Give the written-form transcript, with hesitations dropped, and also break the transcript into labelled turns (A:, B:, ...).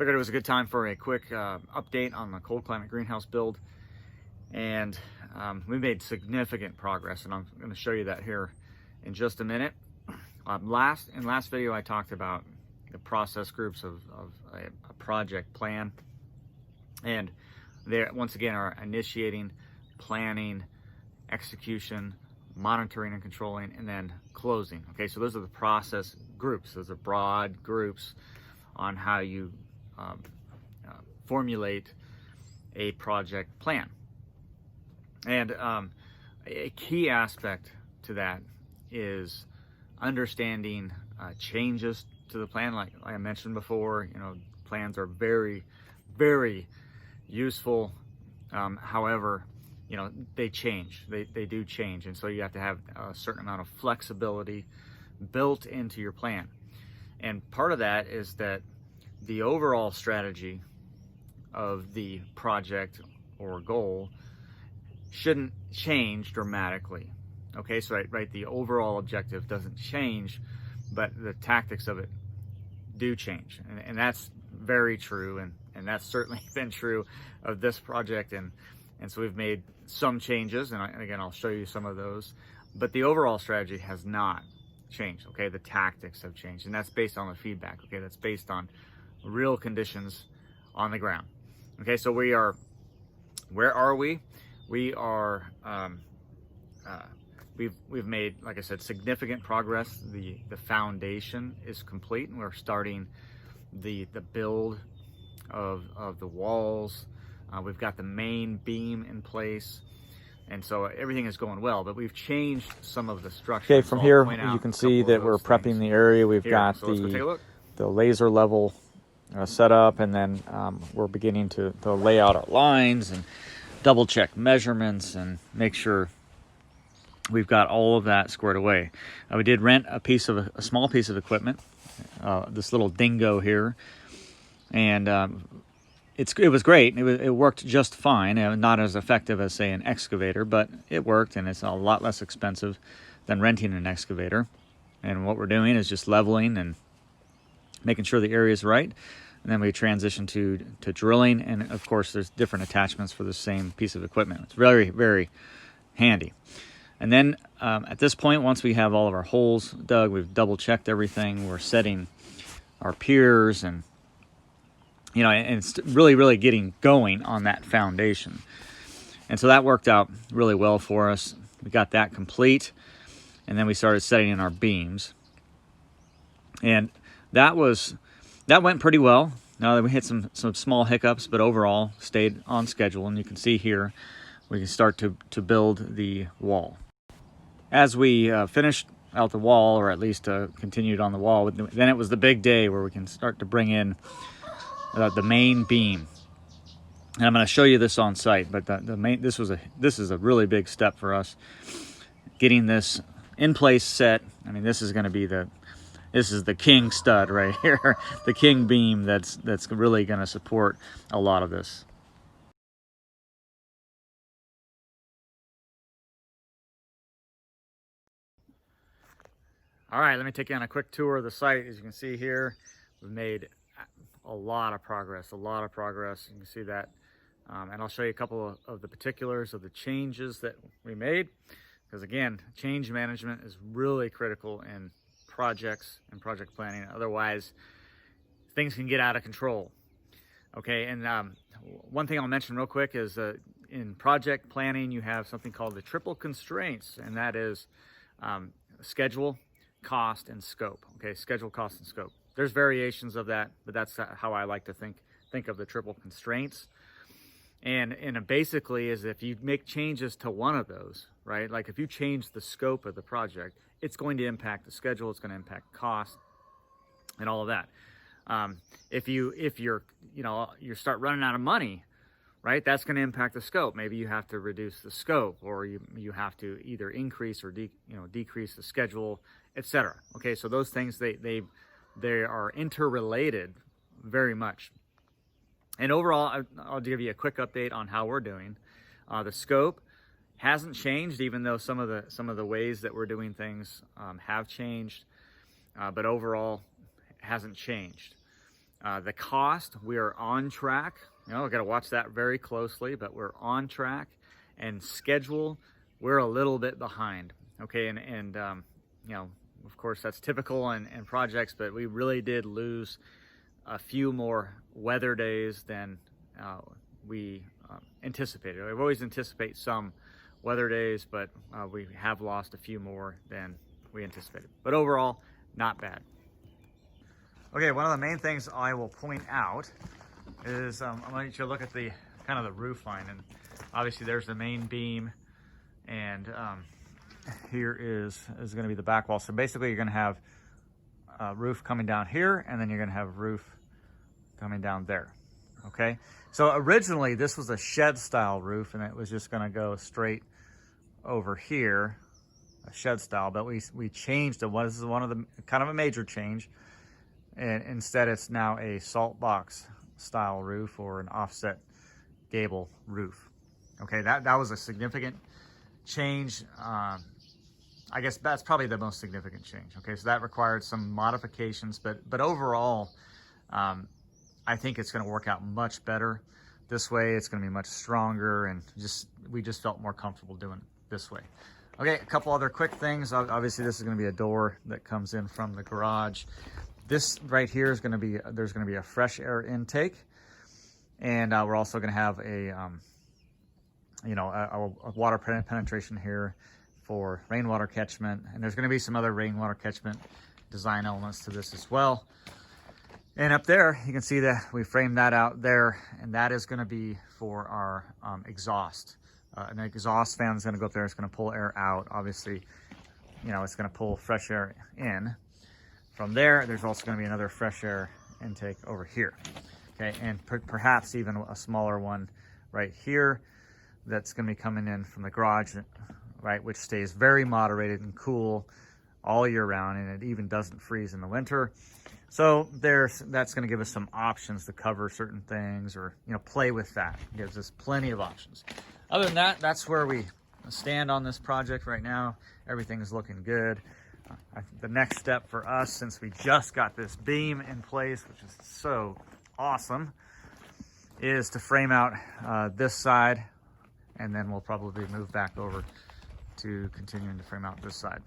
A: Figured it was a good time for a quick update on the cold climate greenhouse build. And we made significant progress, and I'm going to show you that here in just a minute. In last video, I talked about the process groups of a project plan, and they once again are initiating, planning, execution, monitoring and controlling, and then closing. Okay, so those are the process groups. Those are broad groups on how you formulate a project plan. And a key aspect to that is understanding changes to the plan. Like I mentioned before, plans are very, very useful. However, they change. They do change, and so you have to have a certain amount of flexibility built into your plan. And part of that is that the overall strategy of the project or goal shouldn't change dramatically. Okay, so right, the overall objective doesn't change, but the tactics of it do change. And that's very true, and that's certainly been true of this project. And so we've made some changes, and again, I'll show you some of those, but the overall strategy has not changed. Okay, the tactics have changed, and that's based on the feedback. Okay, that's based on real conditions on the ground. Okay, so where are we? We are, we've made, like I said, significant progress. The foundation is complete, and we're starting the build of the walls. We've got the main beam in place, and so everything is going well, but we've changed some of the structure.
B: Okay, from here you can see that we're prepping the area. We've got the laser level set up, and then we're beginning to lay out our lines and double check measurements and make sure we've got all of that squared away. We did rent a small piece of equipment, this little dingo here, and it was great. It worked just fine. Not as effective as, say, an excavator, but it worked, and it's a lot less expensive than renting an excavator. And what we're doing is just leveling and making sure the area is right. And then we transition to drilling, and of course there's different attachments for the same piece of equipment. It's very, very handy. And then at this point, once we have all of our holes dug, we've double checked everything, we're setting our piers, and and it's really, really getting going on that foundation. And so that worked out really well for us. We got that complete, and then we started setting in our beams. And that went pretty well. Now that we hit some small hiccups, but overall stayed on schedule. And you can see here, we can start to build the wall. As we finished out the wall, or at least continued on the wall, then it was the big day where we can start to bring in the main beam. And I'm going to show you this on site, but this is a really big step for us, getting this in place set. I mean, this is going to be this is the king stud right here, the king beam that's really going to support a lot of this. All right, let me take you on a quick tour of the site. As you can see here, we've made a lot of progress. You can see that. And I'll show you a couple of the particulars of the changes that we made. Because again, change management is really critical in projects and project planning. Otherwise, things can get out of control. Okay, and one thing I'll mention real quick is in project planning, you have something called the triple constraints, and that is schedule, cost, and scope. Okay, schedule, cost, and scope. There's variations of that, but that's how I like to think of the triple constraints. And basically is if you make changes to one of those, right? Like if you change the scope of the project, it's going to impact the schedule, it's going to impact cost, and all of that. If you start running out of money, right? That's going to impact the scope. Maybe you have to reduce the scope, or you have to either increase or decrease the schedule, etc. Okay, so those things they are interrelated very much. And overall, I'll give you a quick update on how we're doing. The scope hasn't changed, even though some of the ways that we're doing things have changed, but overall hasn't changed.
A: The cost, we are on track. You know, I got to watch that very closely, but we're on track. And schedule, we're a little bit behind. Okay, and you know, of course, that's typical in projects, but we really did lose a few more weather days than we anticipated. We always anticipate some weather days, but we have lost a few more than we anticipated. But overall, not bad. Okay, one of the main things I will point out is I want you to look at the kind of the roof line, and obviously there's the main beam, and here is going to be the back wall. So basically you're going to have a roof coming down here, and then you're going to have roof coming down there. Okay, so originally this was a shed style roof, and it was just going to go straight over here, a shed style, but we changed it. This is one of the kind of a major change, and instead it's now a salt box style roof or an offset gable roof. Okay, that was a significant change. I guess that's probably the most significant change. Okay, so that required some modifications, but overall, I think it's going to work out much better this way. It's going to be much stronger, and we just felt more comfortable doing it this way. Okay, a couple other quick things. Obviously, this is going to be a door that comes in from the garage. This right here is going to be, there's going to be a fresh air intake, and we're also going to have a water penetration here for rainwater catchment, and there's going to be some other rainwater catchment design elements to this as well. And up there, you can see that we framed that out there, and that is going to be for our exhaust. An exhaust fan is going to go up there. It's going to pull air out. Obviously, you know, it's going to pull fresh air in. From there, there's also going to be another fresh air intake over here. Okay, and perhaps even a smaller one right here that's going to be coming in from the garage, right, which stays very moderated and cool all year round, and it even doesn't freeze in the winter. So that's going to give us some options to cover certain things, or, you know, play with that. It gives us plenty of options. Other than that, that's where we stand on this project right now. Everything is looking good. The next step for us, since we just got this beam in place, which is so awesome, is to frame out this side, and then we'll probably move back over to continuing to frame out this side.